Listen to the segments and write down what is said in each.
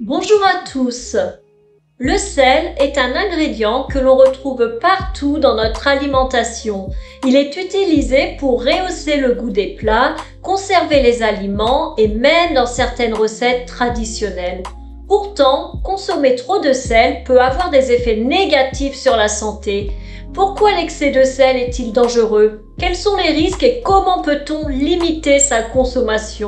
Bonjour à tous. Le sel est un ingrédient que l'on retrouve partout dans notre alimentation. Il est utilisé pour rehausser le goût des plats, conserver les aliments et même dans certaines recettes traditionnelles. Pourtant, consommer trop de sel peut avoir des effets négatifs sur la santé. Pourquoi l'excès de sel est-il dangereux? Quels sont les risques et comment peut-on limiter sa consommation?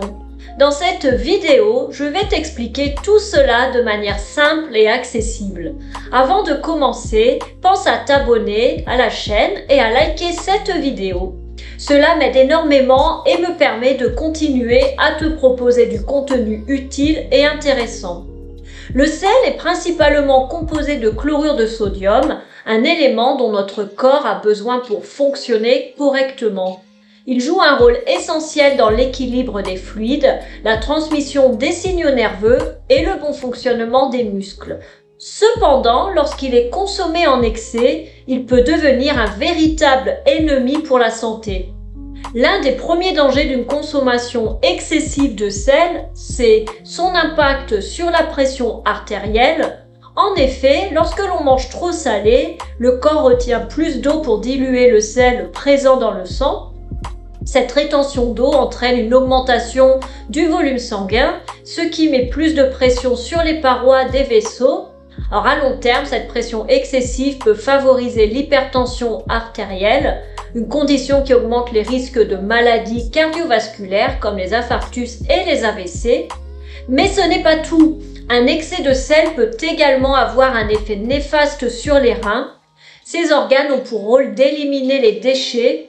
Dans cette vidéo, je vais t'expliquer tout cela de manière simple et accessible. Avant de commencer, pense à t'abonner à la chaîne et à liker cette vidéo. Cela m'aide énormément et me permet de continuer à te proposer du contenu utile et intéressant. Le sel est principalement composé de chlorure de sodium, un élément dont notre corps a besoin pour fonctionner correctement. Il joue un rôle essentiel dans l'équilibre des fluides, la transmission des signaux nerveux et le bon fonctionnement des muscles. Cependant, lorsqu'il est consommé en excès, il peut devenir un véritable ennemi pour la santé. L'un des premiers dangers d'une consommation excessive de sel, c'est son impact sur la pression artérielle. En effet, lorsque l'on mange trop salé, le corps retient plus d'eau pour diluer le sel présent dans le sang. Cette rétention d'eau entraîne une augmentation du volume sanguin, ce qui met plus de pression sur les parois des vaisseaux. Alors à long terme, cette pression excessive peut favoriser l'hypertension artérielle, une condition qui augmente les risques de maladies cardiovasculaires comme les infarctus et les AVC. Mais ce n'est pas tout. Un excès de sel peut également avoir un effet néfaste sur les reins. Ces organes ont pour rôle d'éliminer les déchets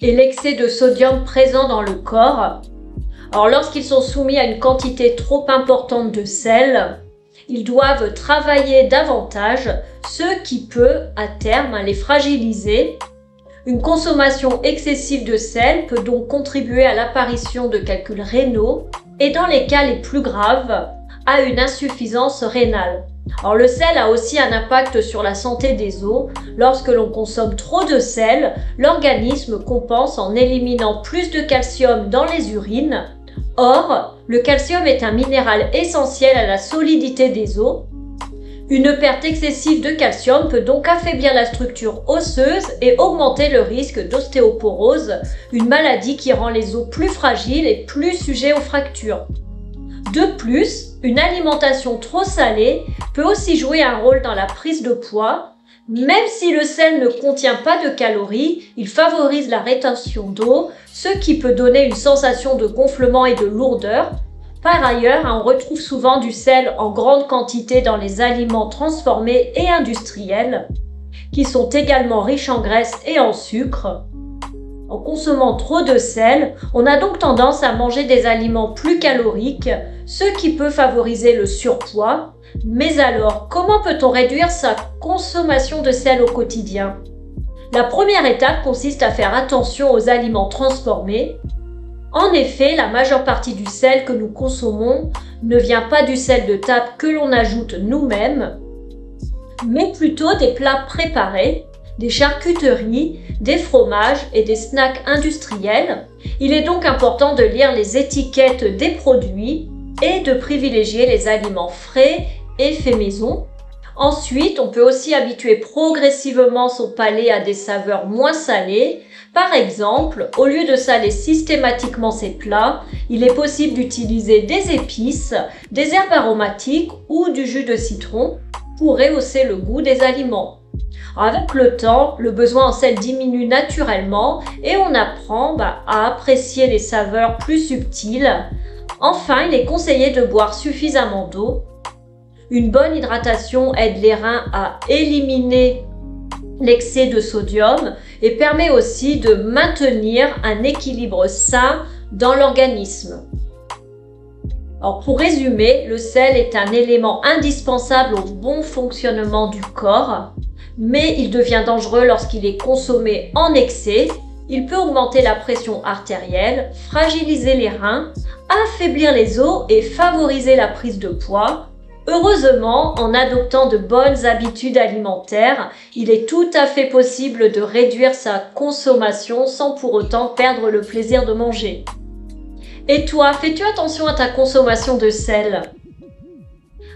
et l'excès de sodium présent dans le corps. Alors lorsqu'ils sont soumis à une quantité trop importante de sel, ils doivent travailler davantage, ce qui peut, à terme, les fragiliser. Une consommation excessive de sel peut donc contribuer à l'apparition de calculs rénaux et, dans les cas les plus graves, à une insuffisance rénale. Alors le sel a aussi un impact sur la santé des os. Lorsque l'on consomme trop de sel, l'organisme compense en éliminant plus de calcium dans les urines. Or, le calcium est un minéral essentiel à la solidité des os. Une perte excessive de calcium peut donc affaiblir la structure osseuse et augmenter le risque d'ostéoporose, une maladie qui rend les os plus fragiles et plus sujets aux fractures. De plus, une alimentation trop salée peut aussi jouer un rôle dans la prise de poids. Même si le sel ne contient pas de calories, il favorise la rétention d'eau, ce qui peut donner une sensation de gonflement et de lourdeur. Par ailleurs, on retrouve souvent du sel en grande quantité dans les aliments transformés et industriels, qui sont également riches en graisse et en sucre. En consommant trop de sel, on a donc tendance à manger des aliments plus caloriques, ce qui peut favoriser le surpoids. Mais alors, comment peut-on réduire sa consommation de sel au quotidien? La première étape consiste à faire attention aux aliments transformés. En effet, la majeure partie du sel que nous consommons ne vient pas du sel de table que l'on ajoute nous-mêmes, mais plutôt des plats préparés, des charcuteries, des fromages et des snacks industriels. Il est donc important de lire les étiquettes des produits et de privilégier les aliments frais et faits maison. Ensuite, on peut aussi habituer progressivement son palais à des saveurs moins salées. Par exemple, au lieu de saler systématiquement ses plats, il est possible d'utiliser des épices, des herbes aromatiques ou du jus de citron pour rehausser le goût des aliments. Avec le temps, le besoin en sel diminue naturellement et on apprend à apprécier les saveurs plus subtiles. Enfin, il est conseillé de boire suffisamment d'eau. Une bonne hydratation aide les reins à éliminer l'excès de sodium et permet aussi de maintenir un équilibre sain dans l'organisme. Alors pour résumer, le sel est un élément indispensable au bon fonctionnement du corps, mais il devient dangereux lorsqu'il est consommé en excès. Il peut augmenter la pression artérielle, fragiliser les reins, affaiblir les os et favoriser la prise de poids. Heureusement, en adoptant de bonnes habitudes alimentaires, il est tout à fait possible de réduire sa consommation sans pour autant perdre le plaisir de manger. Et toi, fais-tu attention à ta consommation de sel?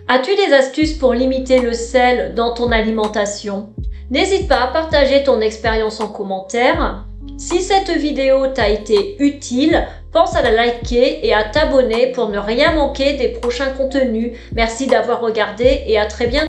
As-tu des astuces pour limiter le sel dans ton alimentation? N'hésite pas à partager ton expérience en commentaire. Si cette vidéo t'a été utile, pense à la liker et à t'abonner pour ne rien manquer des prochains contenus. Merci d'avoir regardé et à très bientôt.